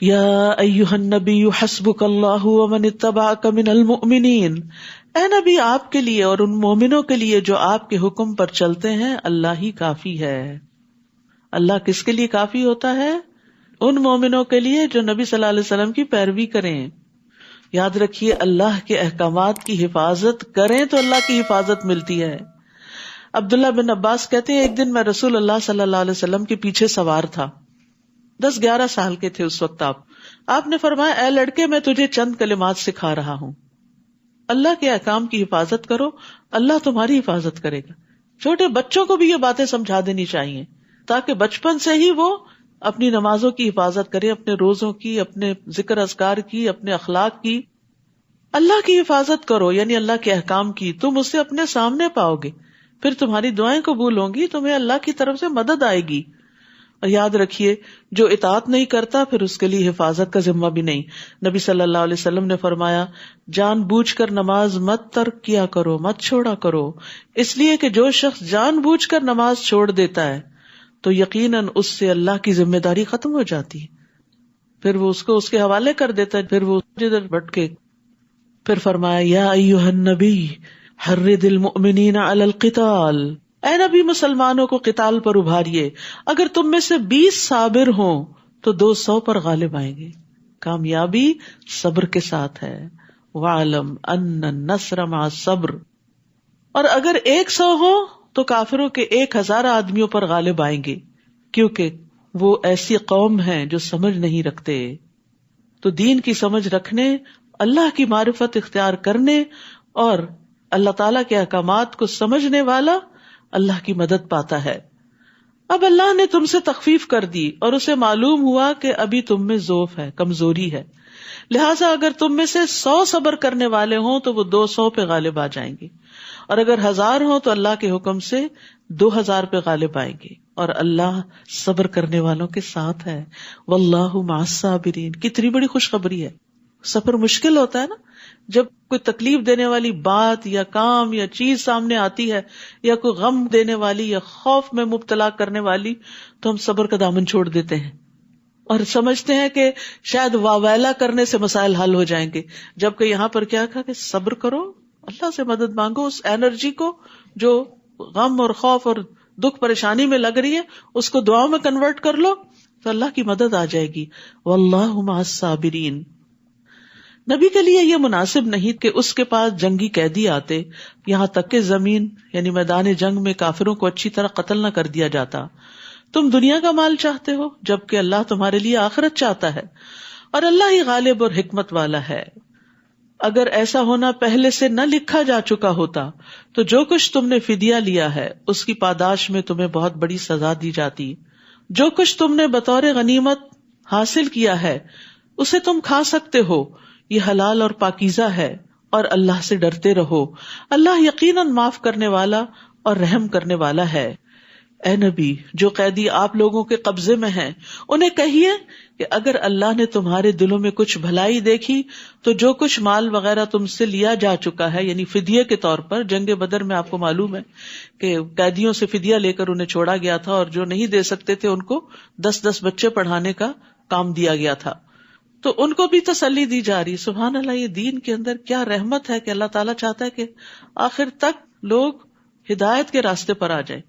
یا ایھا النبی حسبک اللہ ومن اتبعک من المؤمنین، اے نبی آپ کے لیے اور ان مومنوں کے لیے جو آپ کے حکم پر چلتے ہیں اللہ ہی کافی ہے۔ اللہ کس کے لیے کافی ہوتا ہے؟ ان مومنوں کے لیے جو نبی صلی اللہ علیہ وسلم کی پیروی کریں۔ یاد رکھیے اللہ کے احکامات کی حفاظت کریں تو اللہ کی حفاظت ملتی ہے۔ عبداللہ بن عباس کہتے ہیں ایک دن میں رسول اللہ صلی اللہ علیہ وسلم کے پیچھے سوار تھا، 10-11 سال کے تھے اس وقت آپ نے فرمایا اے لڑکے میں تجھے چند کلمات سکھا رہا ہوں، اللہ کے احکام کی حفاظت کرو اللہ تمہاری حفاظت کرے گا۔ چھوٹے بچوں کو بھی یہ باتیں سمجھا دینی چاہیے تاکہ بچپن سے ہی وہ اپنی نمازوں کی حفاظت کرے، اپنے روزوں کی، اپنے ذکر اذکار کی، اپنے اخلاق کی۔ اللہ کی حفاظت کرو یعنی اللہ کے احکام کی، تم اسے اپنے سامنے پاؤ گے، پھر تمہاری دعائیں قبول ہوں گی، تمہیں اللہ کی طرف سے مدد آئے گی۔ اور یاد رکھیے جو اطاعت نہیں کرتا پھر اس کے لیے حفاظت کا ذمہ بھی نہیں۔ نبی صلی اللہ علیہ وسلم نے فرمایا جان بوجھ کر نماز مت ترک کیا کرو، مت چھوڑا کرو، اس لیے کہ جو شخص جان بوجھ کر نماز چھوڑ دیتا ہے تو یقیناً اس سے اللہ کی ذمہ داری ختم ہو جاتی ہے، پھر وہ اس کو اس کے حوالے کر دیتا ہے، پھر وہ جدھر بھٹکے۔ پھر فرمایا یا ایھا النبی حرض المؤمنین علی القتال، اے نبی مسلمانوں کو قتال پر ابھاریے، اگر تم میں سے 20 صابر ہوں تو 200 پر غالب آئیں گے۔ کامیابی صبر کے ساتھ ہے، وَاعْلَمْ أَنَّ النَّصْرَ مَعَ الصَّبْرِ، اور اگر 100 ہو تو کافروں کے 1000 آدمیوں پر غالب آئیں گے، کیونکہ وہ ایسی قوم ہیں جو سمجھ نہیں رکھتے۔ تو دین کی سمجھ رکھنے، اللہ کی معرفت اختیار کرنے اور اللہ تعالیٰ کے احکامات کو سمجھنے والا اللہ کی مدد پاتا ہے۔ اب اللہ نے تم سے تخفیف کر دی اور اسے معلوم ہوا کہ ابھی تم میں ضعف ہے، کمزوری ہے، لہٰذا اگر تم میں سے 100 صبر کرنے والے ہوں تو وہ 200 پہ غالب آ جائیں گے، اور اگر 1000 ہوں تو اللہ کے حکم سے 2000 پہ غالب آئیں گے، اور اللہ صبر کرنے والوں کے ساتھ ہے۔ واللہ مع الصابرین، کتنی بڑی خوشخبری ہے۔ سفر مشکل ہوتا ہے نا، جب کوئی تکلیف دینے والی بات یا کام یا چیز سامنے آتی ہے یا کوئی غم دینے والی یا خوف میں مبتلا کرنے والی، تو ہم صبر کا دامن چھوڑ دیتے ہیں اور سمجھتے ہیں کہ شاید واویلا کرنے سے مسائل حل ہو جائیں گے، جبکہ یہاں پر کیا کہا کہ صبر کرو، اللہ سے مدد مانگو، اس انرجی کو جو غم اور خوف اور دکھ پریشانی میں لگ رہی ہے اس کو دعاؤں میں کنورٹ کر لو تو اللہ کی مدد آ جائے گی۔ واللہ مع الصابرین۔ نبی کے لیے یہ مناسب نہیں کہ اس کے پاس جنگی قیدی آتے، یہاں تک کہ زمین یعنی میدان جنگ میں کافروں کو اچھی طرح قتل نہ کر دیا جاتا۔ تم دنیا کا مال چاہتے ہو جبکہ اللہ تمہارے لیے آخرت چاہتا ہے، اور اللہ ہی غالب اور حکمت والا ہے۔ اگر ایسا ہونا پہلے سے نہ لکھا جا چکا ہوتا تو جو کچھ تم نے فدیہ لیا ہے اس کی پاداش میں تمہیں بہت بڑی سزا دی جاتی۔ جو کچھ تم نے بطور غنیمت حاصل کیا ہے اسے تم کھا سکتے ہو، یہ حلال اور پاکیزہ ہے، اور اللہ سے ڈرتے رہو، اللہ یقیناً معاف کرنے والا اور رحم کرنے والا ہے۔ اے نبی جو قیدی آپ لوگوں کے قبضے میں ہیں انہیں کہیے کہ اگر اللہ نے تمہارے دلوں میں کچھ بھلائی دیکھی تو جو کچھ مال وغیرہ تم سے لیا جا چکا ہے یعنی فدیے کے طور پر، جنگ بدر میں آپ کو معلوم ہے کہ قیدیوں سے فدیہ لے کر انہیں چھوڑا گیا تھا، اور جو نہیں دے سکتے تھے ان کو 10 بچے پڑھانے کا کام دیا گیا تھا، تو ان کو بھی تسلی دی جا رہی۔ سبحان اللہ، یہ دین کے اندر کیا رحمت ہے کہ اللہ تعالیٰ چاہتا ہے کہ آخر تک لوگ ہدایت کے راستے پر آ جائیں۔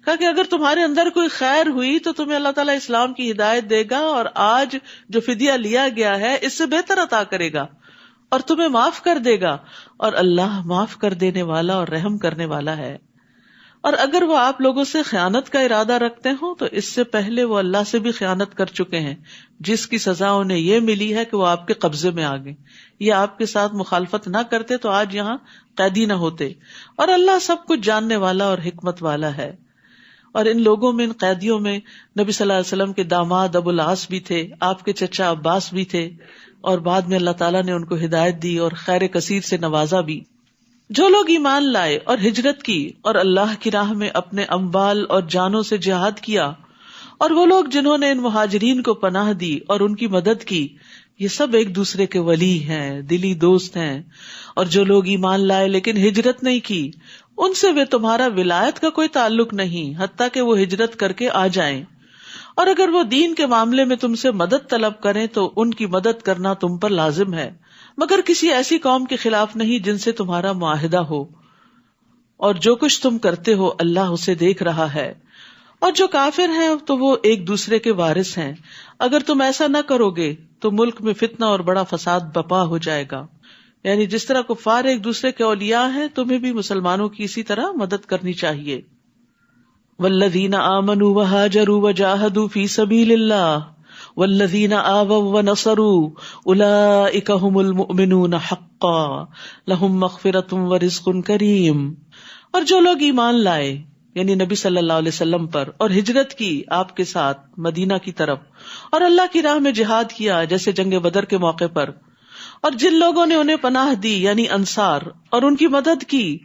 کہا کہ اگر تمہارے اندر کوئی خیر ہوئی تو تمہیں اللہ تعالیٰ اسلام کی ہدایت دے گا، اور آج جو فدیہ لیا گیا ہے اس سے بہتر عطا کرے گا اور تمہیں معاف کر دے گا، اور اللہ معاف کر دینے والا اور رحم کرنے والا ہے۔ اور اگر وہ آپ لوگوں سے خیانت کا ارادہ رکھتے ہوں تو اس سے پہلے وہ اللہ سے بھی خیانت کر چکے ہیں، جس کی سزا انہیں یہ ملی ہے کہ وہ آپ کے قبضے میں آ گئے۔ یہ آپ کے ساتھ مخالفت نہ کرتے تو آج یہاں قیدی نہ ہوتے، اور اللہ سب کچھ جاننے والا اور حکمت والا ہے۔ اور ان لوگوں میں، ان قیدیوں میں نبی صلی اللہ علیہ وسلم کے داماد ابو العاص بھی تھے، آپ کے چچا عباس بھی تھے، اور بعد میں اللہ تعالیٰ نے ان کو ہدایت دی اور خیر کثیر سے نوازا بھی۔ جو لوگ ایمان لائے اور ہجرت کی اور اللہ کی راہ میں اپنے اموال اور جانوں سے جہاد کیا، اور وہ لوگ جنہوں نے ان مہاجرین کو پناہ دی اور ان کی مدد کی، یہ سب ایک دوسرے کے ولی ہیں، دلی دوست ہیں۔ اور جو لوگ ایمان لائے لیکن ہجرت نہیں کی، ان سے وہ تمہارا ولایت کا کوئی تعلق نہیں، حتیٰ کہ وہ ہجرت کر کے آ جائیں۔ اور اگر وہ دین کے معاملے میں تم سے مدد طلب کریں تو ان کی مدد کرنا تم پر لازم ہے، مگر کسی ایسی قوم کے خلاف نہیں جن سے تمہارا معاہدہ ہو، اور جو کچھ تم کرتے ہو اللہ اسے دیکھ رہا ہے۔ اور جو کافر ہیں تو وہ ایک دوسرے کے وارث ہیں، اگر تم ایسا نہ کرو گے تو ملک میں فتنہ اور بڑا فساد برپا ہو جائے گا۔ یعنی جس طرح کفار ایک دوسرے کے اولیاء ہیں، تمہیں بھی مسلمانوں کی اسی طرح مدد کرنی چاہیے۔ والذین آمنوا وہاجروا وجاہدوا فی سبیل اللہ والذین آووا ونصروا اولئک ھم المؤمنون حقا لہم مغفرۃ ورزق کریم۔ اور جو لوگ ایمان لائے یعنی نبی صلی اللہ علیہ وسلم پر، اور ہجرت کی آپ کے ساتھ مدینہ کی طرف، اور اللہ کی راہ میں جہاد کیا جیسے جنگ بدر کے موقع پر، اور جن لوگوں نے انہیں پناہ دی یعنی انصار اور ان کی مدد کی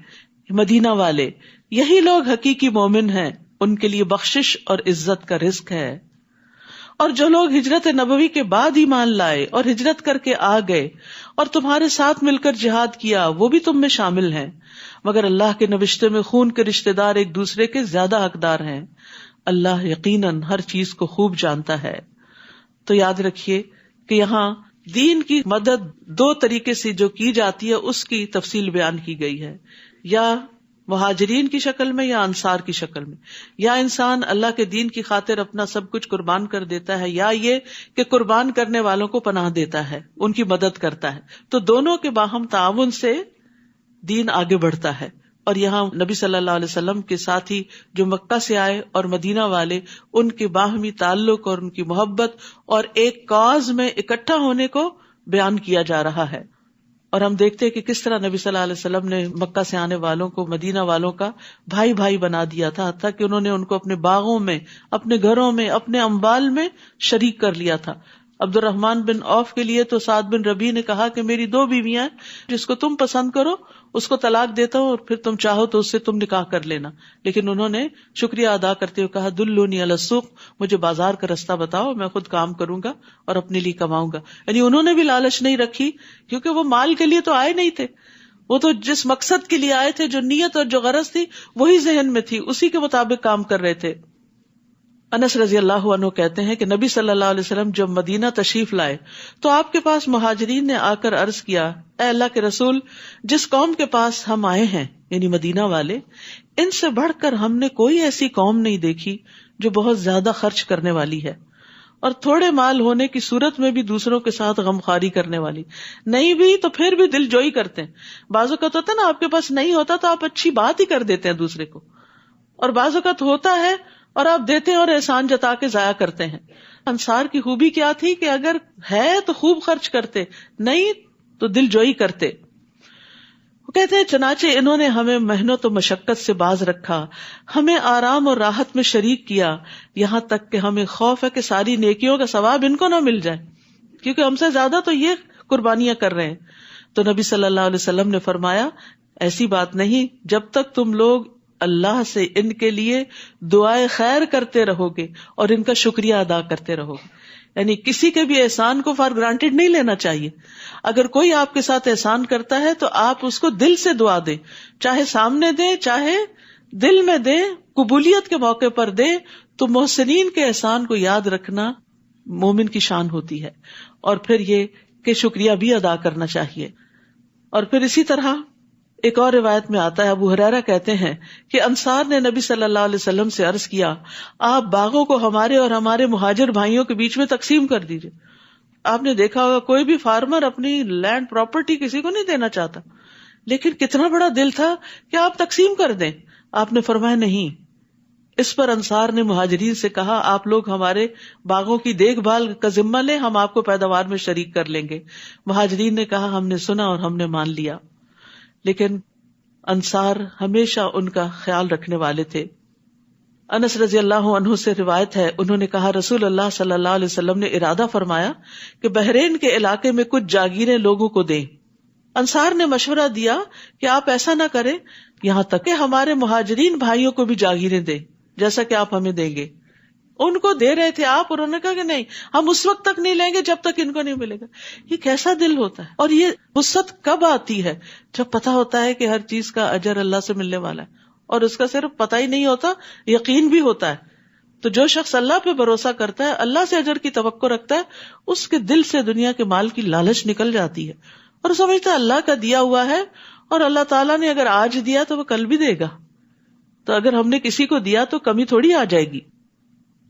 مدینہ والے، یہی لوگ حقیقی مومن ہیں، ان کے لیے بخشش اور عزت کا رزق ہے۔ اور جو لوگ ہجرت نبوی کے بعد ایمان لائے اور ہجرت کر کے آ گئے اور تمہارے ساتھ مل کر جہاد کیا، وہ بھی تم میں شامل ہیں، مگر اللہ کے نوشتے میں خون کے رشتہ دار ایک دوسرے کے زیادہ حقدار ہیں، اللہ یقیناً ہر چیز کو خوب جانتا ہے۔ تو یاد رکھیے کہ یہاں دین کی مدد دو طریقے سے جو کی جاتی ہے اس کی تفصیل بیان کی گئی ہے، یا مہاجرین کی شکل میں یا انصار کی شکل میں، یا انسان اللہ کے دین کی خاطر اپنا سب کچھ قربان کر دیتا ہے، یا یہ کہ قربان کرنے والوں کو پناہ دیتا ہے، ان کی مدد کرتا ہے۔ تو دونوں کے باہم تعاون سے دین آگے بڑھتا ہے۔ اور یہاں نبی صلی اللہ علیہ وسلم کے ساتھی جو مکہ سے آئے اور مدینہ والے، ان کے باہمی تعلق اور ان کی محبت اور ایک کاز میں اکٹھا ہونے کو بیان کیا جا رہا ہے۔ اور ہم دیکھتے ہیں کہ کس طرح نبی صلی اللہ علیہ وسلم نے مکہ سے آنے والوں کو مدینہ والوں کا بھائی بھائی بنا دیا تھا، حتیٰ کہ انہوں نے ان کو اپنے باغوں میں، اپنے گھروں میں، اپنے اموال میں شریک کر لیا تھا۔ عبد الرحمن بن عوف کے لیے تو سعد بن ربیع نے کہا کہ میری 2 بیویاں ہیں، جس کو تم پسند کرو اس کو طلاق دیتا ہوں اور پھر تم چاہو تو اس سے تم نکاح کر لینا۔ لیکن انہوں نے شکریہ ادا کرتے ہوئے کہا دلونی علی السوق، مجھے بازار کا رستہ بتاؤ، میں خود کام کروں گا اور اپنے لیے کماؤں گا۔ یعنی انہوں نے بھی لالچ نہیں رکھی، کیونکہ وہ مال کے لیے تو آئے نہیں تھے، وہ تو جس مقصد کے لیے آئے تھے، جو نیت اور جو غرض تھی وہی ذہن میں تھی، اسی کے مطابق کام کر رہے تھے۔ انس رضی اللہ عنہ کہتے ہیں کہ نبی صلی اللہ علیہ وسلم جب مدینہ تشریف لائے تو آپ کے پاس مہاجرین نے آ کر عرض کیا، اے اللہ کے رسول، جس قوم کے پاس ہم آئے ہیں یعنی مدینہ والے، ان سے بڑھ کر ہم نے کوئی ایسی قوم نہیں دیکھی جو بہت زیادہ خرچ کرنے والی ہے اور تھوڑے مال ہونے کی صورت میں بھی دوسروں کے ساتھ غمخواری کرنے والی، نہیں بھی تو پھر بھی دل جوئی کرتے ہیں۔ بعض اوقات ہوتا ہے نا آپ کے پاس نہیں ہوتا تو آپ اچھی بات ہی کر دیتے ہیں دوسرے کو، اور بعض اوقات ہوتا ہے اور آپ دیتے ہیں اور احسان جتا کے ضائع کرتے ہیں۔ انصار کی خوبی کیا تھی کہ اگر ہے تو خوب خرچ کرتے، نہیں تو دل جوئی کرتے۔ وہ کہتے ہیں چنانچہ انہوں نے ہمیں محنت و مشقت سے باز رکھا، ہمیں آرام اور راحت میں شریک کیا، یہاں تک کہ ہمیں خوف ہے کہ ساری نیکیوں کا ثواب ان کو نہ مل جائے، کیونکہ ہم سے زیادہ تو یہ قربانیاں کر رہے ہیں۔ تو نبی صلی اللہ علیہ وسلم نے فرمایا، ایسی بات نہیں، جب تک تم لوگ اللہ سے ان کے لیے دعائے خیر کرتے رہو گے اور ان کا شکریہ ادا کرتے رہو گے۔ یعنی کسی کے بھی احسان کو فار گرانٹیڈ نہیں لینا چاہیے۔ اگر کوئی آپ کے ساتھ احسان کرتا ہے تو آپ اس کو دل سے دعا دیں، چاہے سامنے دیں چاہے دل میں دیں، قبولیت کے موقع پر دیں۔ تو محسنین کے احسان کو یاد رکھنا مومن کی شان ہوتی ہے، اور پھر یہ کہ شکریہ بھی ادا کرنا چاہیے۔ اور پھر اسی طرح ایک اور روایت میں آتا ہے، ابو ہریرہ کہتے ہیں کہ انصار نے نبی صلی اللہ علیہ وسلم سے عرض کیا، آپ باغوں کو ہمارے اور ہمارے مہاجر بھائیوں کے بیچ میں تقسیم کر دیجئے۔ آپ نے دیکھا ہوگا کوئی بھی فارمر اپنی لینڈ پراپرٹی کسی کو نہیں دینا چاہتا، لیکن کتنا بڑا دل تھا کہ آپ تقسیم کر دیں۔ آپ نے فرمایا نہیں۔ اس پر انصار نے مہاجرین سے کہا، آپ لوگ ہمارے باغوں کی دیکھ بھال کا ذمہ لیں، ہم آپ کو پیداوار میں شریک کر لیں گے۔ مہاجرین نے کہا، ہم نے سنا اور ہم نے مان لیا۔ لیکن انصار ہمیشہ ان کا خیال رکھنے والے تھے۔ انس رضی اللہ عنہ سے روایت ہے، انہوں نے کہا رسول اللہ صلی اللہ علیہ وسلم نے ارادہ فرمایا کہ بحرین کے علاقے میں کچھ جاگیریں لوگوں کو دیں۔ انصار نے مشورہ دیا کہ آپ ایسا نہ کریں، یہاں تک کہ ہمارے مہاجرین بھائیوں کو بھی جاگیریں دیں جیسا کہ آپ ہمیں دیں گے۔ ان کو دے رہے تھے آپ، اور انہوں نے کہا کہ نہیں، ہم اس وقت تک نہیں لیں گے جب تک ان کو نہیں ملے گا۔ یہ کیسا دل ہوتا ہے، اور یہ وسعت کب آتی ہے؟ جب پتا ہوتا ہے کہ ہر چیز کا اجر اللہ سے ملنے والا ہے، اور اس کا صرف پتہ ہی نہیں ہوتا، یقین بھی ہوتا ہے۔ تو جو شخص اللہ پہ بھروسہ کرتا ہے، اللہ سے اجر کی توقع رکھتا ہے، اس کے دل سے دنیا کے مال کی لالچ نکل جاتی ہے اور سمجھتا ہے اللہ کا دیا ہوا ہے، اور اللہ تعالیٰ نے اگر آج دیا تو وہ کل بھی دے گا، تو اگر ہم نے کسی کو دیا تو کمی تھوڑی آ جائے گی.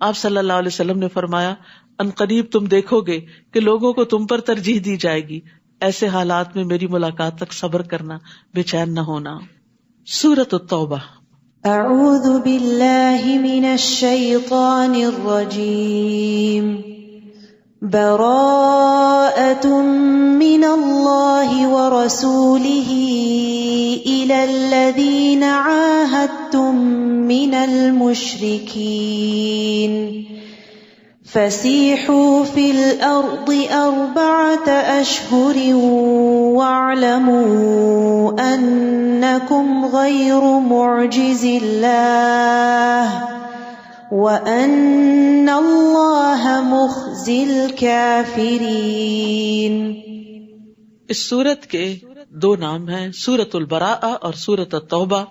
آپ صلی اللہ علیہ وسلم نے فرمایا ان قریب تم دیکھو گے کہ لوگوں کو تم پر ترجیح دی جائے گی، ایسے حالات میں میری ملاقات تک صبر کرنا، بے چین نہ ہونا. سورۃ التوبہ. اعوذ باللہ من الشیطان الرجیم. براءۃ من اللہ ورسولہ الی الذین عاہدتم من المشرکین فسیحوا فی الارض 4 اشہر واعلموا انکم غیر معجز اللہ وَأَنَّ اللَّهَ مُخْزِي الْكَافِرِينَ. اس سورت کے 2 نام ہیں، سورۃ البراءہ اور سورۃ التوبہ،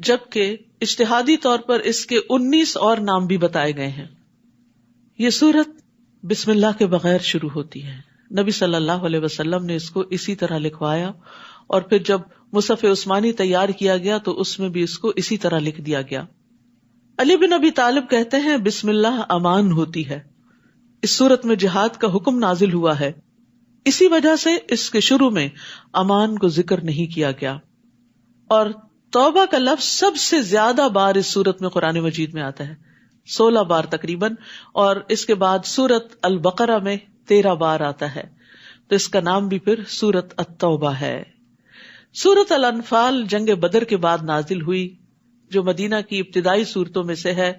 جبکہ اجتہادی طور پر اس کے 19 اور نام بھی بتائے گئے ہیں. یہ سورت بسم اللہ کے بغیر شروع ہوتی ہے. نبی صلی اللہ علیہ وسلم نے اس کو اسی طرح لکھوایا، اور پھر جب مصحف عثمانی تیار کیا گیا تو اس میں بھی اس کو اسی طرح لکھ دیا گیا. علی بن ابی طالب کہتے ہیں بسم اللہ امان ہوتی ہے. اس سورت میں جہاد کا حکم نازل ہوا ہے، اسی وجہ سے اس کے شروع میں امان کو ذکر نہیں کیا گیا. اور توبہ کا لفظ سب سے زیادہ بار اس سورت میں قرآن مجید میں آتا ہے، 16 بار تقریباً، اور اس کے بعد سورت البقرہ میں 13 بار آتا ہے، تو اس کا نام بھی پھر سورت التوبہ ہے. سورت الانفال جنگ بدر کے بعد نازل ہوئی، جو مدینہ کی ابتدائی صورتوں میں سے ہے،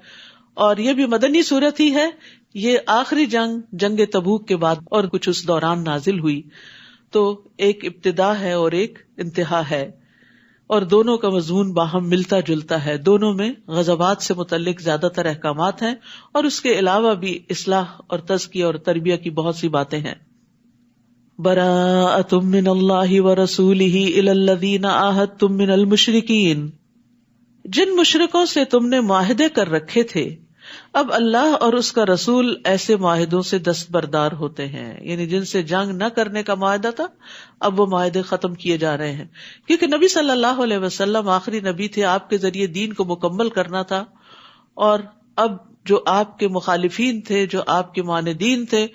اور یہ بھی مدنی صورت ہی ہے. یہ آخری جنگ تبوک کے بعد اور کچھ اس دوران نازل ہوئی، تو ایک ابتدا ہے اور ایک انتہا ہے، اور دونوں کا مضمون باہم ملتا جلتا ہے. دونوں میں غزوات سے متعلق زیادہ تر احکامات ہیں، اور اس کے علاوہ بھی اصلاح اور تزکیہ اور تربیہ کی بہت سی باتیں ہیں. براءۃ من اللہ ورسولہ الی الذین عاہدتم من المشرکین. جن مشرکوں سے تم نے معاہدے کر رکھے تھے، اب اللہ اور اس کا رسول ایسے معاہدوں سے دستبردار ہوتے ہیں. یعنی جن سے جنگ نہ کرنے کا معاہدہ تھا، اب وہ معاہدے ختم کیے جا رہے ہیں، کیونکہ نبی صلی اللہ علیہ وسلم آخری نبی تھے، آپ کے ذریعے دین کو مکمل کرنا تھا. اور اب جو آپ کے مخالفین تھے، جو آپ کے معاندین تھے،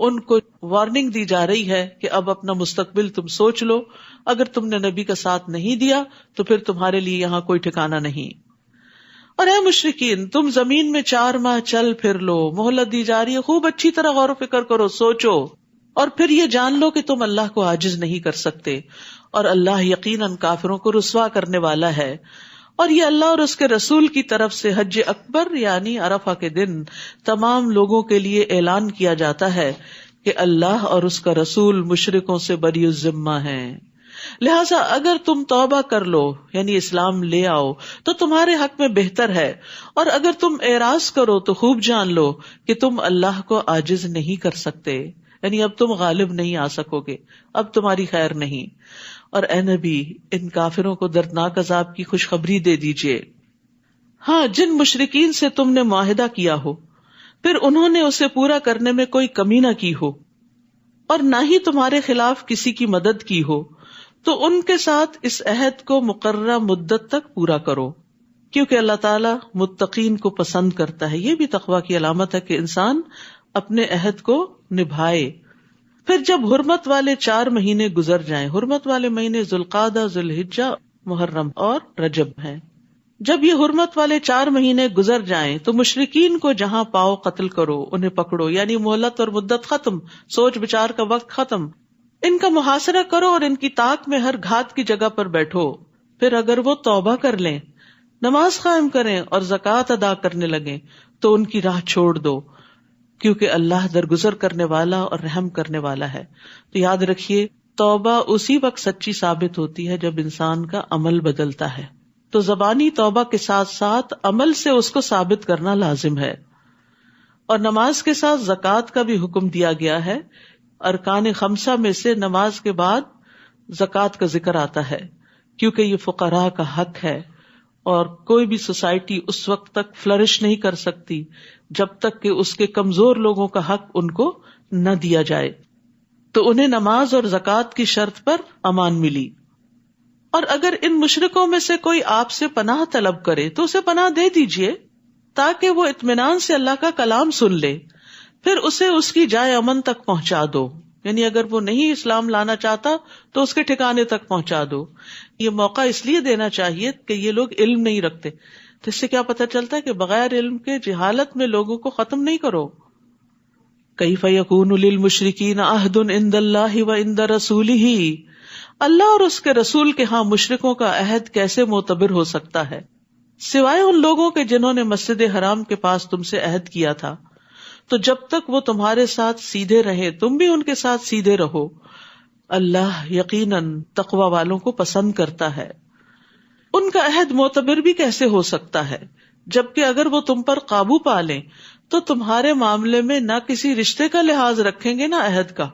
ان کو وارننگ دی جا رہی ہے کہ اب اپنا مستقبل تم سوچ لو. اگر تم نے نبی کا ساتھ نہیں دیا تو پھر تمہارے لیے یہاں کوئی ٹھکانہ نہیں. اور اے مشرکین، تم زمین میں 4 ماہ چل پھر لو، مہلت دی جا رہی ہے، خوب اچھی طرح غور و فکر کرو، سوچو، اور پھر یہ جان لو کہ تم اللہ کو عاجز نہیں کر سکتے، اور اللہ یقیناً کافروں کو رسوا کرنے والا ہے. اور یہ اللہ اور اس کے رسول کی طرف سے حج اکبر یعنی عرفہ کے دن تمام لوگوں کے لیے اعلان کیا جاتا ہے کہ اللہ اور اس کا رسول مشرکوں سے بری الذمہ ہیں. لہٰذا اگر تم توبہ کر لو یعنی اسلام لے آؤ تو تمہارے حق میں بہتر ہے، اور اگر تم اعراض کرو تو خوب جان لو کہ تم اللہ کو عاجز نہیں کر سکتے، یعنی اب تم غالب نہیں آ سکو گے، اب تمہاری خیر نہیں. اور اے نبی، ان کافروں کو دردناک عذاب کی خوشخبری دے دیجئے. ہاں، جن مشرکین سے تم نے معاہدہ کیا ہو، پھر انہوں نے اسے پورا کرنے میں کوئی کمی نہ کی ہو، اور نہ ہی تمہارے خلاف کسی کی مدد کی ہو، تو ان کے ساتھ اس عہد کو مقررہ مدت تک پورا کرو، کیونکہ اللہ تعالیٰ متقین کو پسند کرتا ہے. یہ بھی تقویٰ کی علامت ہے کہ انسان اپنے عہد کو نبھائے. پھر جب حرمت والے 4 مہینے گزر جائیں، حرمت والے مہینے ذوالقعدہ، ذوالحجہ، محرم اور رجب ہیں، جب یہ حرمت والے 4 مہینے گزر جائیں تو مشرکین کو جہاں پاؤ قتل کرو، انہیں پکڑو، یعنی مہلت اور مدت ختم، سوچ بچار کا وقت ختم. ان کا محاصرہ کرو اور ان کی طاق میں ہر گھات کی جگہ پر بیٹھو. پھر اگر وہ توبہ کر لیں، نماز قائم کریں اور زکوٰۃ ادا کرنے لگیں تو ان کی راہ چھوڑ دو، کیونکہ اللہ درگزر کرنے والا اور رحم کرنے والا ہے. تو یاد رکھیے، توبہ اسی وقت سچی ثابت ہوتی ہے جب انسان کا عمل بدلتا ہے. تو زبانی توبہ کے ساتھ ساتھ عمل سے اس کو ثابت کرنا لازم ہے. اور نماز کے ساتھ زکوٰۃ کا بھی حکم دیا گیا ہے. ارکان 5 میں سے نماز کے بعد زکوٰۃ کا ذکر آتا ہے، کیونکہ یہ فقراء کا حق ہے اور کوئی بھی سوسائٹی اس وقت تک فلرش نہیں کر سکتی جب تک کہ اس کے کمزور لوگوں کا حق ان کو نہ دیا جائے. تو انہیں نماز اور زکوٰۃ کی شرط پر امان ملی. اور اگر ان مشرکوں میں سے کوئی آپ سے پناہ طلب کرے تو اسے پناہ دے دیجئے تاکہ وہ اطمینان سے اللہ کا کلام سن لے، پھر اسے اس کی جائے امن تک پہنچا دو. یعنی اگر وہ نہیں اسلام لانا چاہتا تو اس کے ٹھکانے تک پہنچا دو. یہ موقع اس لیے دینا چاہیے کہ یہ لوگ علم نہیں رکھتے. تو اس سے کیا پتہ چلتا ہے کہ بغیر علم کے جہالت میں لوگوں کو ختم نہیں کرو. کیف یکون للمشرکین عہد عند اللہ وعند رسولہ، اللہ اور اس کے رسول کے ہاں مشرکوں کا عہد کیسے معتبر ہو سکتا ہے سوائے ان لوگوں کے جنہوں نے مسجد حرام کے پاس تم سے عہد کیا تھا. تو جب تک وہ تمہارے ساتھ سیدھے رہے تم بھی ان کے ساتھ سیدھے رہو. اللہ یقیناً تقوی والوں کو پسند کرتا ہے. ان کا عہد معتبر بھی کیسے ہو سکتا ہے جبکہ اگر وہ تم پر قابو پا لیں تو تمہارے معاملے میں نہ کسی رشتے کا لحاظ رکھیں گے نہ عہد کا.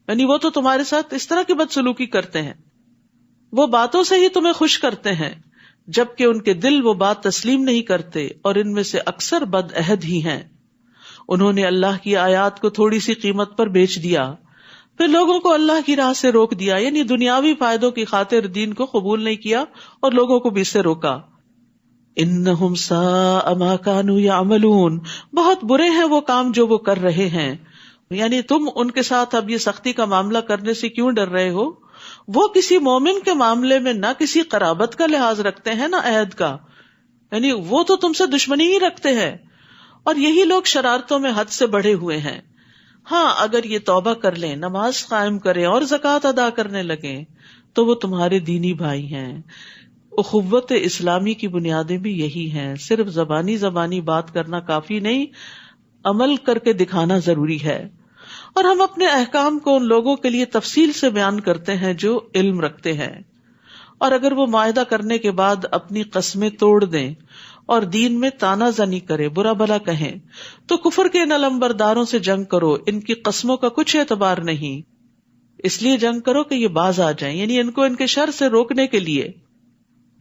یعنی وہ تو تمہارے ساتھ اس طرح کی بدسلوکی کرتے ہیں، وہ باتوں سے ہی تمہیں خوش کرتے ہیں جبکہ ان کے دل وہ بات تسلیم نہیں کرتے اور ان میں سے اکثر بد عہد ہی ہیں. انہوں نے اللہ کی آیات کو تھوڑی سی قیمت پر بیچ دیا، پھر لوگوں کو اللہ کی راہ سے روک دیا. یعنی دنیاوی فائدوں کی خاطر دین کو قبول نہیں کیا اور لوگوں کو بھی اس سے روکا. انہم ساء ما کانوا یعملون، بہت برے ہیں وہ کام جو وہ کر رہے ہیں. یعنی تم ان کے ساتھ اب یہ سختی کا معاملہ کرنے سے کیوں ڈر رہے ہو؟ وہ کسی مومن کے معاملے میں نہ کسی قرابت کا لحاظ رکھتے ہیں نہ عہد کا. یعنی وہ تو تم سے دشمنی ہی رکھتے ہیں، اور یہی لوگ شرارتوں میں حد سے بڑھے ہوئے ہیں. ہاں اگر یہ توبہ کر لیں، نماز قائم کریں اور زکوٰۃ ادا کرنے لگیں تو وہ تمہارے دینی بھائی ہیں. اخوت اسلامی کی بنیادیں بھی یہی ہیں. صرف زبانی بات کرنا کافی نہیں، عمل کر کے دکھانا ضروری ہے. اور ہم اپنے احکام کو ان لوگوں کے لیے تفصیل سے بیان کرتے ہیں جو علم رکھتے ہیں. اور اگر وہ معاہدہ کرنے کے بعد اپنی قسمیں توڑ دیں اور دین میں تانا زنی کرے، برا بھلا کہیں، تو کفر کے ان علمبرداروں سے جنگ کرو. ان کی قسموں کا کچھ اعتبار نہیں، اس لیے جنگ کرو کہ یہ باز آ جائیں. یعنی ان کو ان کے شر سے روکنے کے لیے.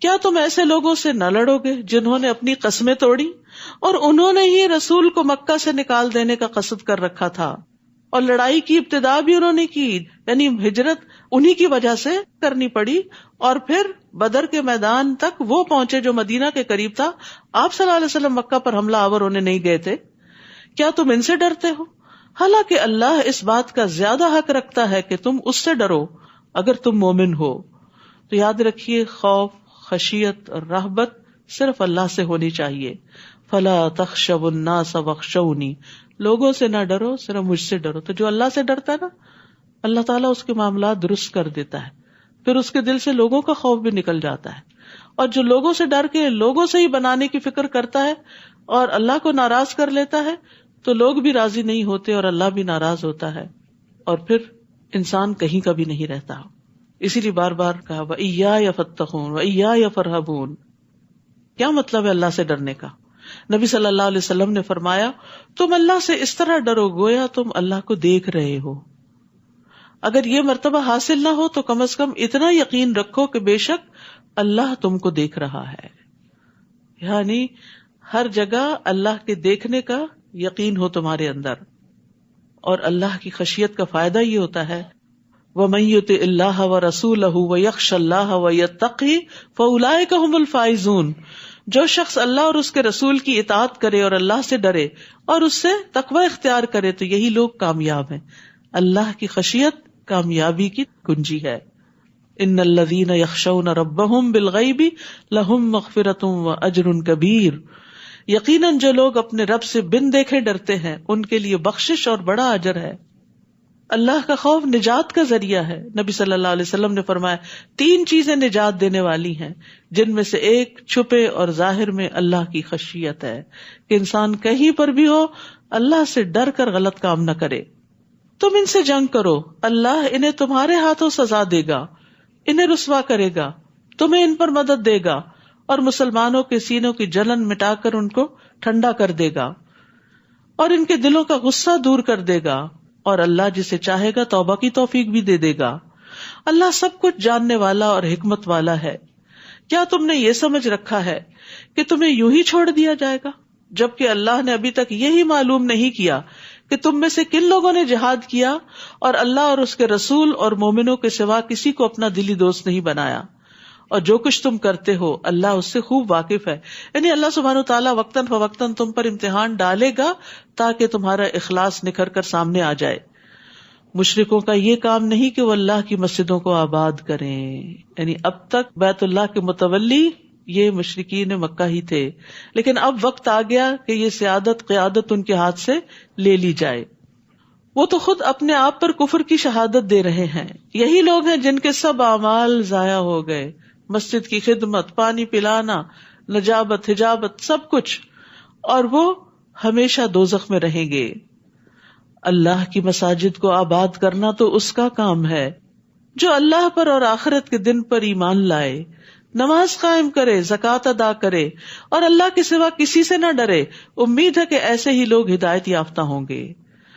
کیا تم ایسے لوگوں سے نہ لڑو گے جنہوں نے اپنی قسمیں توڑی اور انہوں نے ہی رسول کو مکہ سے نکال دینے کا قصد کر رکھا تھا، اور لڑائی کی ابتدا بھی انہوں نے کی. یعنی ہجرت انہی کی وجہ سے کرنی پڑی، اور پھر بدر کے میدان تک وہ پہنچے جو مدینہ کے قریب تھا. آپ صلی اللہ علیہ وسلم مکہ پر حملہ آور ہونے نہیں گئے تھے. کیا تم ان سے ڈرتے ہو؟ حالانکہ اللہ اس بات کا زیادہ حق رکھتا ہے کہ تم اس سے ڈرو اگر تم مومن ہو. تو یاد رکھیے، خوف، خشیت اور رہبت صرف اللہ سے ہونی چاہیے. فلا تخشوا الناس واخشونی، لوگوں سے نہ ڈرو، صرف مجھ سے ڈرو. تو جو اللہ سے ڈرتا ہے نا، اللہ تعالیٰ اس کے معاملات درست کر دیتا ہے، پھر اس کے دل سے لوگوں کا خوف بھی نکل جاتا ہے. اور جو لوگوں سے ڈر کے لوگوں سے ہی بنانے کی فکر کرتا ہے اور اللہ کو ناراض کر لیتا ہے تو لوگ بھی راضی نہیں ہوتے اور اللہ بھی ناراض ہوتا ہے، اور پھر انسان کہیں کا بھی نہیں رہتا. اسی لیے بار بار کہا وَإِيَّايَ فَاتَّقُونَ وَإِيَّايَ فَارْهَبُونَ. کیا مطلب ہے اللہ سے ڈرنے کا؟ نبی صلی اللہ علیہ وسلم نے فرمایا، تم اللہ سے اس طرح ڈرو گویا تم اللہ کو دیکھ رہے ہو. اگر یہ مرتبہ حاصل نہ ہو تو کم از کم اتنا یقین رکھو کہ بے شک اللہ تم کو دیکھ رہا ہے. یعنی ہر جگہ اللہ کے دیکھنے کا یقین ہو تمہارے اندر. اور اللہ کی خشیت کا فائدہ یہ ہوتا ہے، وَمَن يُطِعِ اللَّهَ وَرَسُولَهُ وَيَخْشَ اللَّهَ وَيَتَّقِهِ فَأُولَٰئِكَ هُمُ الْفَائِزُونَ. جو شخص اللہ اور اس کے رسول کی اطاعت کرے اور اللہ سے ڈرے اور اس سے تقوی اختیار کرے تو یہی لوگ کامیاب ہیں. اللہ کی خشیت کامیابی کی کنجی ہے. ان الذین یخشون ربهم بالغیب لهم مغفرۃ واجر کبیر. یقیناً جو لوگ اپنے رب سے بن دیکھے ڈرتے ہیں ان کے لیے بخشش اور بڑا اجر ہے. اللہ کا خوف نجات کا ذریعہ ہے. نبی صلی اللہ علیہ وسلم نے فرمایا 3 چیزیں نجات دینے والی ہیں، جن میں سے ایک چھپے اور ظاہر میں اللہ کی خشیت ہے، کہ انسان کہیں پر بھی ہو اللہ سے ڈر کر غلط کام نہ کرے. تم ان سے جنگ کرو، اللہ انہیں تمہارے ہاتھوں سزا دے گا، انہیں رسوا کرے گا، تمہیں ان پر مدد دے گا اور مسلمانوں کے سینوں کی جلن مٹا کر ان کو ٹھنڈا کر دے گا اور ان کے دلوں کا غصہ دور کر دے گا، اور اللہ جسے چاہے گا توبہ کی توفیق بھی دے دے گا. اللہ سب کچھ جاننے والا اور حکمت والا ہے. کیا تم نے یہ سمجھ رکھا ہے کہ تمہیں یوں ہی چھوڑ دیا جائے گا، جبکہ اللہ نے ابھی تک یہی معلوم نہیں کیا کہ تم میں سے کن لوگوں نے جہاد کیا اور اللہ اور اس کے رسول اور مومنوں کے سوا کسی کو اپنا دلی دوست نہیں بنایا، اور جو کچھ تم کرتے ہو اللہ اس سے خوب واقف ہے. یعنی اللہ سبحانہ وتعالیٰ وقتاً فوقتاً تم پر امتحان ڈالے گا تاکہ تمہارا اخلاص نکھر کر سامنے آ جائے. مشرکوں کا یہ کام نہیں کہ وہ اللہ کی مسجدوں کو آباد کریں، یعنی اب تک بیت اللہ کے متولی یہ مشرکین مکہ ہی تھے، لیکن اب وقت آ گیا کہ یہ سیادت قیادت ان کے ہاتھ سے لے لی جائے. وہ تو خود اپنے آپ پر کفر کی شہادت دے رہے ہیں. یہی لوگ ہیں جن کے سب اعمال ضائع ہو گئے، مسجد کی خدمت، پانی پلانا، نجابت، حجابت، سب کچھ، اور وہ ہمیشہ دوزخ میں رہیں گے. اللہ کی مساجد کو آباد کرنا تو اس کا کام ہے جو اللہ پر اور آخرت کے دن پر ایمان لائے، نماز قائم کرے، زکوٰۃ ادا کرے اور اللہ کے سوا کسی سے نہ ڈرے. امید ہے کہ ایسے ہی لوگ ہدایت یافتہ ہوں گے.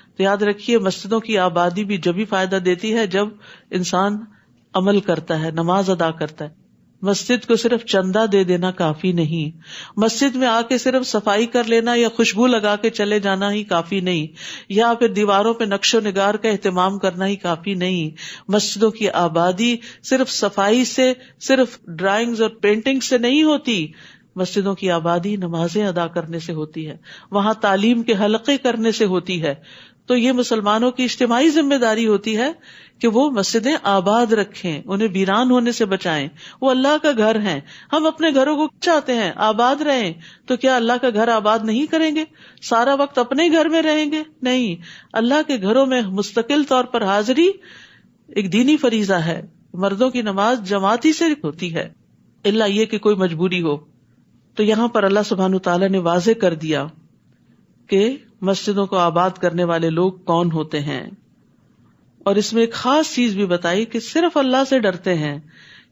تو یاد رکھیے، مسجدوں کی آبادی بھی جب ہی فائدہ دیتی ہے جب انسان عمل کرتا ہے، نماز ادا کرتا ہے. مسجد کو صرف چندہ دے دینا کافی نہیں، مسجد میں آ کے صرف صفائی کر لینا یا خوشبو لگا کے چلے جانا ہی کافی نہیں، یا پھر دیواروں پہ نقش و نگار کا اہتمام کرنا ہی کافی نہیں. مسجدوں کی آبادی صرف صفائی سے، صرف ڈرائنگز اور پینٹنگ سے نہیں ہوتی. مسجدوں کی آبادی نمازیں ادا کرنے سے ہوتی ہے، وہاں تعلیم کے حلقے کرنے سے ہوتی ہے. تو یہ مسلمانوں کی اجتماعی ذمہ داری ہوتی ہے کہ وہ مسجدیں آباد رکھیں، انہیں ویران ہونے سے بچائیں. وہ اللہ کا گھر ہیں، ہم اپنے گھروں کو چاہتے ہیں آباد رہیں، تو کیا اللہ کا گھر آباد نہیں کریں گے؟ سارا وقت اپنے گھر میں رہیں گے؟ نہیں، اللہ کے گھروں میں مستقل طور پر حاضری ایک دینی فریضہ ہے. مردوں کی نماز جماعتی سے ہوتی ہے، الا یہ کہ کوئی مجبوری ہو. تو یہاں پر اللہ سبحانہ تعالیٰ نے واضح کر دیا کہ مسجدوں کو آباد کرنے والے لوگ کون ہوتے ہیں، اور اس میں ایک خاص چیز بھی بتائی کہ صرف اللہ سے ڈرتے ہیں،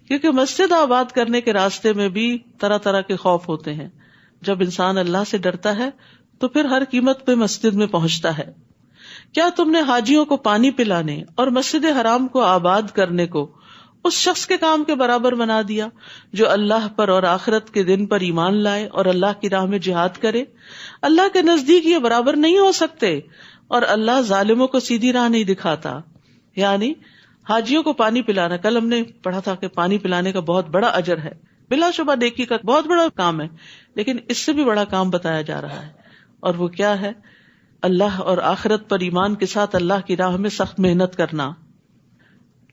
کیونکہ مسجد آباد کرنے کے راستے میں بھی طرح طرح کے خوف ہوتے ہیں. جب انسان اللہ سے ڈرتا ہے تو پھر ہر قیمت پہ مسجد میں پہنچتا ہے. کیا تم نے حاجیوں کو پانی پلانے اور مسجد حرام کو آباد کرنے کو اس شخص کے کام کے برابر بنا دیا جو اللہ پر اور آخرت کے دن پر ایمان لائے اور اللہ کی راہ میں جہاد کرے؟ اللہ کے نزدیک یہ برابر نہیں ہو سکتے، اور اللہ ظالموں کو سیدھی راہ نہیں دکھاتا. یعنی حاجیوں کو پانی پلانا، کل ہم نے پڑھا تھا کہ پانی پلانے کا بہت بڑا اجر ہے، بلا شبہ نیکی کا بہت بڑا کام ہے، لیکن اس سے بھی بڑا کام بتایا جا رہا ہے، اور وہ کیا ہے؟ اللہ اور آخرت پر ایمان کے ساتھ اللہ کی راہ میں سخت محنت کرنا.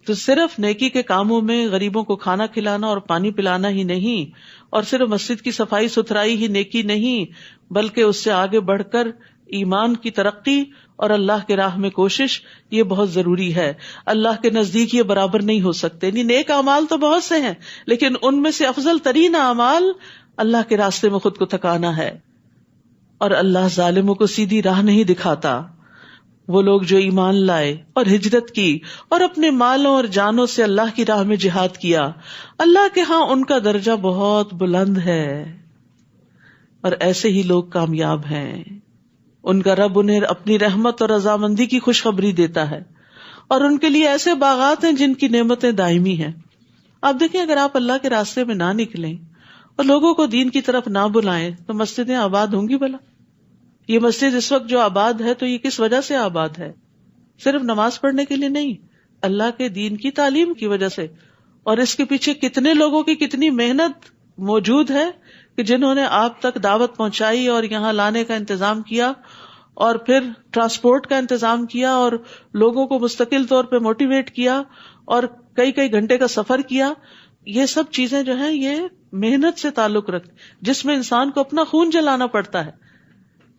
تو صرف نیکی کے کاموں میں غریبوں کو کھانا کھلانا اور پانی پلانا ہی نہیں، اور صرف مسجد کی صفائی ستھرائی ہی نیکی نہیں، بلکہ اس سے آگے بڑھ کر ایمان کی ترقی اور اللہ کے راہ میں کوشش، یہ بہت ضروری ہے. اللہ کے نزدیک یہ برابر نہیں ہو سکتے. یعنی نیک اعمال تو بہت سے ہیں، لیکن ان میں سے افضل ترین اعمال اللہ کے راستے میں خود کو تھکانا ہے. اور اللہ ظالموں کو سیدھی راہ نہیں دکھاتا. وہ لوگ جو ایمان لائے اور ہجرت کی اور اپنے مالوں اور جانوں سے اللہ کی راہ میں جہاد کیا، اللہ کے ہاں ان کا درجہ بہت بلند ہے، اور ایسے ہی لوگ کامیاب ہیں. ان کا رب انہیں اپنی رحمت اور رضامندی کی خوشخبری دیتا ہے، اور ان کے لیے ایسے باغات ہیں جن کی نعمتیں دائمی ہیں. آپ دیکھیں، اگر آپ اللہ کے راستے میں نہ نکلیں اور لوگوں کو دین کی طرف نہ بلائیں تو مسجدیں آباد ہوں گی بھلا؟ یہ مسجد اس وقت جو آباد ہے تو یہ کس وجہ سے آباد ہے؟ صرف نماز پڑھنے کے لیے نہیں، اللہ کے دین کی تعلیم کی وجہ سے. اور اس کے پیچھے کتنے لوگوں کی کتنی محنت موجود ہے کہ جنہوں نے آپ تک دعوت پہنچائی اور یہاں لانے کا انتظام کیا، اور پھر ٹرانسپورٹ کا انتظام کیا، اور لوگوں کو مستقل طور پہ موٹیویٹ کیا، اور کئی کئی گھنٹے کا سفر کیا. یہ سب چیزیں جو ہیں یہ محنت سے تعلق رکھتی، جس میں انسان کو اپنا خون جلانا پڑتا ہے.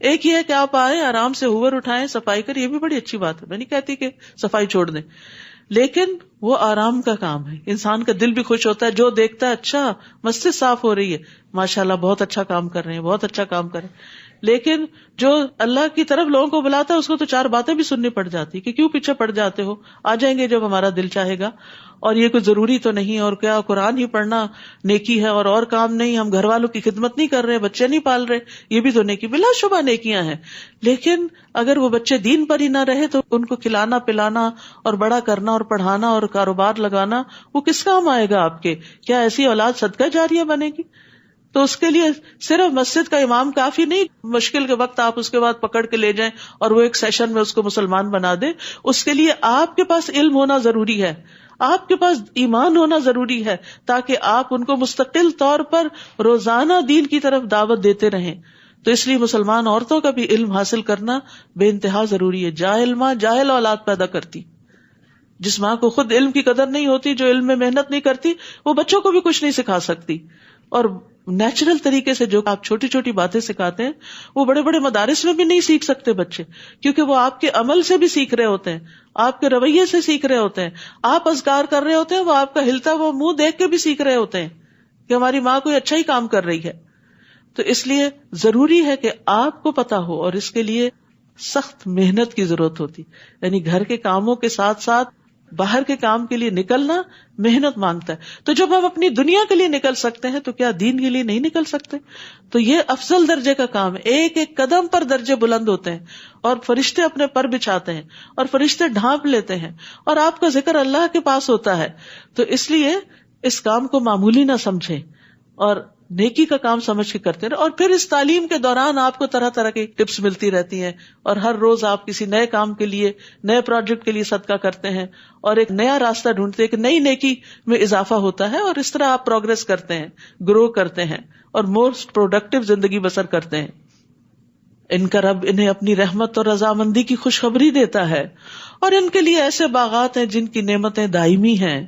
ایک یہ ہے کہ آپ آئے آرام سے ہوور اٹھائیں، صفائی کریں، یہ بھی بڑی اچھی بات ہے، میں نہیں کہتی کہ صفائی چھوڑ دیں، لیکن وہ آرام کا کام ہے. انسان کا دل بھی خوش ہوتا ہے جو دیکھتا ہے اچھا مسجد صاف ہو رہی ہے، ماشاءاللہ بہت اچھا کام کر رہے ہیں، بہت اچھا کام کر رہے ہیں. لیکن جو اللہ کی طرف لوگوں کو بلاتا ہے اس کو تو 4 باتیں بھی سننی پڑ جاتی کہ کیوں پیچھے پڑ جاتے ہو، آ جائیں گے جب ہمارا دل چاہے گا، اور یہ کوئی ضروری تو نہیں، اور کیا قرآن ہی پڑھنا نیکی ہے اور کام نہیں، ہم گھر والوں کی خدمت نہیں کر رہے، بچے نہیں پال رہے، یہ بھی تو نیکی، بلا شبہ نیکیاں ہیں، لیکن اگر وہ بچے دین پر ہی نہ رہے تو ان کو کھلانا پلانا اور بڑا کرنا اور پڑھانا اور کاروبار لگانا وہ کس کام آئے گا آپ کے؟ کیا ایسی اولاد صدقہ جاریہ بنے گی؟ تو اس کے لیے صرف مسجد کا امام کافی نہیں، مشکل کے وقت آپ اس کے بعد پکڑ کے لے جائیں اور وہ ایک سیشن میں اس کو مسلمان بنا دے. اس کے لیے آپ کے پاس علم ہونا ضروری ہے، آپ کے پاس ایمان ہونا ضروری ہے، تاکہ آپ ان کو مستقل طور پر روزانہ دین کی طرف دعوت دیتے رہیں. تو اس لیے مسلمان عورتوں کا بھی علم حاصل کرنا بے انتہا ضروری ہے. جاہل ماں جاہل اولاد پیدا کرتی. جس ماں کو خود علم کی قدر نہیں ہوتی، جو علم میں محنت نہیں کرتی، وہ بچوں کو بھی کچھ نہیں سکھا سکتی. اور نیچرل طریقے سے جو آپ چھوٹی چھوٹی باتیں سکھاتے ہیں وہ بڑے بڑے مدارس میں بھی نہیں سیکھ سکتے بچے، کیونکہ وہ آپ کے عمل سے بھی سیکھ رہے ہوتے ہیں، آپ کے رویے سے سیکھ رہے ہوتے ہیں. آپ اذکار کر رہے ہوتے ہیں، وہ آپ کا ہلتا وہ منہ دیکھ کے بھی سیکھ رہے ہوتے ہیں کہ ہماری ماں کوئی اچھا ہی کام کر رہی ہے. تو اس لیے ضروری ہے کہ آپ کو پتا ہو، اور اس کے لیے سخت محنت کی ضرورت ہوتی، یعنی گھر کے کاموں کے ساتھ ساتھ باہر کے کام کے لیے نکلنا محنت مانگتا ہے. تو جب ہم اپنی دنیا کے لیے نکل سکتے ہیں تو کیا دین کے لیے نہیں نکل سکتے؟ تو یہ افضل درجے کا کام ہے. ایک ایک قدم پر درجے بلند ہوتے ہیں، اور فرشتے اپنے پر بچھاتے ہیں، اور فرشتے ڈھانپ لیتے ہیں، اور آپ کا ذکر اللہ کے پاس ہوتا ہے. تو اس لیے اس کام کو معمولی نہ سمجھیں اور نیکی کا کام سمجھ کے کرتے رہے. اور پھر اس تعلیم کے دوران آپ کو طرح طرح کی ٹپس ملتی رہتی ہیں، اور ہر روز آپ کسی نئے کام کے لیے، نئے پروجیکٹ کے لیے صدقہ کرتے ہیں، اور ایک نیا راستہ ڈھونڈتے ہیں، ایک نئی نیکی میں اضافہ ہوتا ہے، اور اس طرح آپ پروگرس کرتے ہیں، گرو کرتے ہیں، اور موسٹ پروڈکٹیو زندگی بسر کرتے ہیں. ان کا رب انہیں اپنی رحمت اور رضامندی کی خوشخبری دیتا ہے، اور ان کے لیے ایسے باغات ہیں جن کی نعمتیں دائمی ہیں،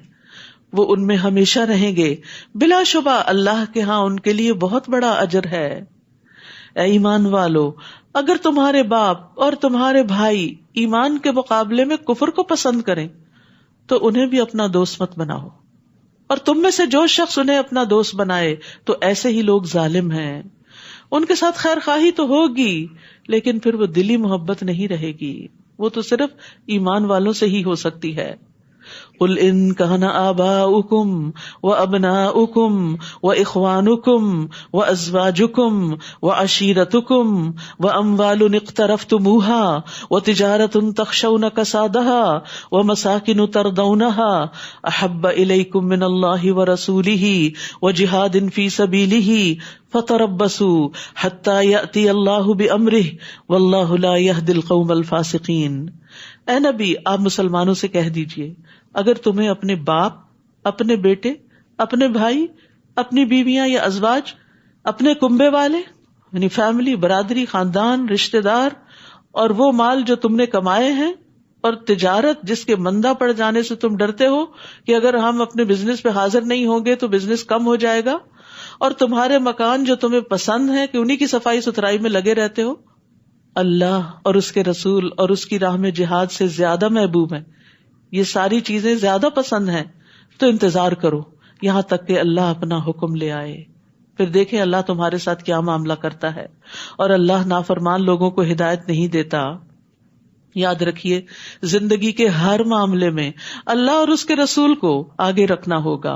وہ ان میں ہمیشہ رہیں گے. بلا شبہ اللہ کے ہاں ان کے لیے بہت بڑا اجر ہے. اے ایمان والو، اگر تمہارے باپ اور تمہارے بھائی ایمان کے مقابلے میں کفر کو پسند کریں تو انہیں بھی اپنا دوست مت بناؤ، اور تم میں سے جو شخص انہیں اپنا دوست بنائے تو ایسے ہی لوگ ظالم ہیں. ان کے ساتھ خیر خواہی تو ہوگی، لیکن پھر وہ دلی محبت نہیں رہے گی، وہ تو صرف ایمان والوں سے ہی ہو سکتی ہے. قل ان كان آباؤكم وابناؤكم واخوانكم وازواجكم وعشيرتكم واموال اقترفتموها وتجارة تخشون كسادها ومساكن ترضونها احب اليكم من الله ورسوله وجهاد في سبيله فتربصوا حتى يأتي الله بأمره والله لا يهدي القوم الفاسقين. اے نبی، آپ مسلمانوں سے کہہ دیجئے، اگر تمہیں اپنے باپ، اپنے بیٹے، اپنے بھائی، اپنی بیویاں یا ازواج، اپنے کنبے والے یعنی فیملی، برادری، خاندان، رشتہ دار، اور وہ مال جو تم نے کمائے ہیں، اور تجارت جس کے مندہ پڑ جانے سے تم ڈرتے ہو کہ اگر ہم اپنے بزنس پہ حاضر نہیں ہوں گے تو بزنس کم ہو جائے گا، اور تمہارے مکان جو تمہیں پسند ہیں کہ انہی کی صفائی ستھرائی میں لگے رہتے ہو، اللہ اور اس کے رسول اور اس کی راہ میں جہاد سے زیادہ محبوب ہیں. یہ ساری چیزیں زیادہ پسند ہیں، تو انتظار کرو یہاں تک کہ اللہ اپنا حکم لے آئے. پھر دیکھیں اللہ تمہارے ساتھ کیا معاملہ کرتا ہے. اور اللہ نافرمان لوگوں کو ہدایت نہیں دیتا. یاد رکھیے، زندگی کے ہر معاملے میں اللہ اور اس کے رسول کو آگے رکھنا ہوگا،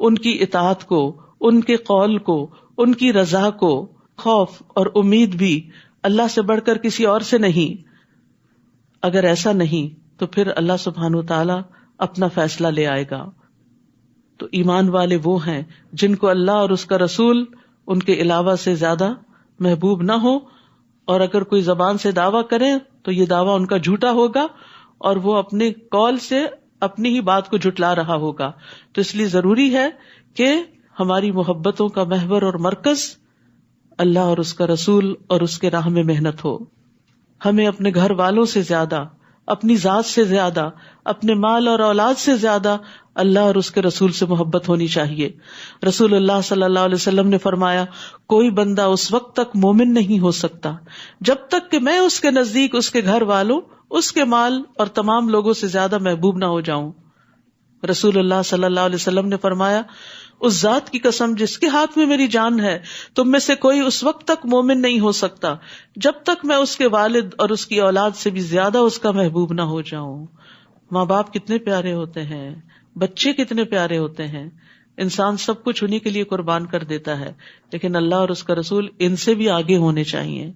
ان کی اطاعت کو، ان کے قول کو، ان کی رضا کو. خوف اور امید بھی اللہ سے بڑھ کر کسی اور سے نہیں. اگر ایسا نہیں تو پھر اللہ سبحانہ وتعالی اپنا فیصلہ لے آئے گا. تو ایمان والے وہ ہیں جن کو اللہ اور اس کا رسول ان کے علاوہ سے زیادہ محبوب نہ ہو، اور اگر کوئی زبان سے دعویٰ کرے تو یہ دعویٰ ان کا جھوٹا ہوگا، اور وہ اپنے قول سے اپنی ہی بات کو جھٹلا رہا ہوگا. تو اس لیے ضروری ہے کہ ہماری محبتوں کا محور اور مرکز اللہ اور اس کا رسول اور اس کے راہ میں محنت ہو. ہمیں اپنے گھر والوں سے زیادہ، اپنی ذات سے زیادہ، اپنے مال اور اولاد سے زیادہ اللہ اور اس کے رسول سے محبت ہونی چاہیے. رسول اللہ صلی اللہ علیہ وسلم نے فرمایا، کوئی بندہ اس وقت تک مومن نہیں ہو سکتا جب تک کہ میں اس کے نزدیک اس کے گھر والوں، اس کے مال اور تمام لوگوں سے زیادہ محبوب نہ ہو جاؤں. رسول اللہ صلی اللہ علیہ وسلم نے فرمایا، اس ذات کی قسم جس کے ہاتھ میں میری جان ہے، تم میں سے کوئی اس وقت تک مومن نہیں ہو سکتا جب تک میں اس کے والد اور اس کی اولاد سے بھی زیادہ اس کا محبوب نہ ہو جاؤں. ماں باپ کتنے پیارے ہوتے ہیں، بچے کتنے پیارے ہوتے ہیں، انسان سب کچھ انہی کے لیے قربان کر دیتا ہے، لیکن اللہ اور اس کا رسول ان سے بھی آگے ہونے چاہیے.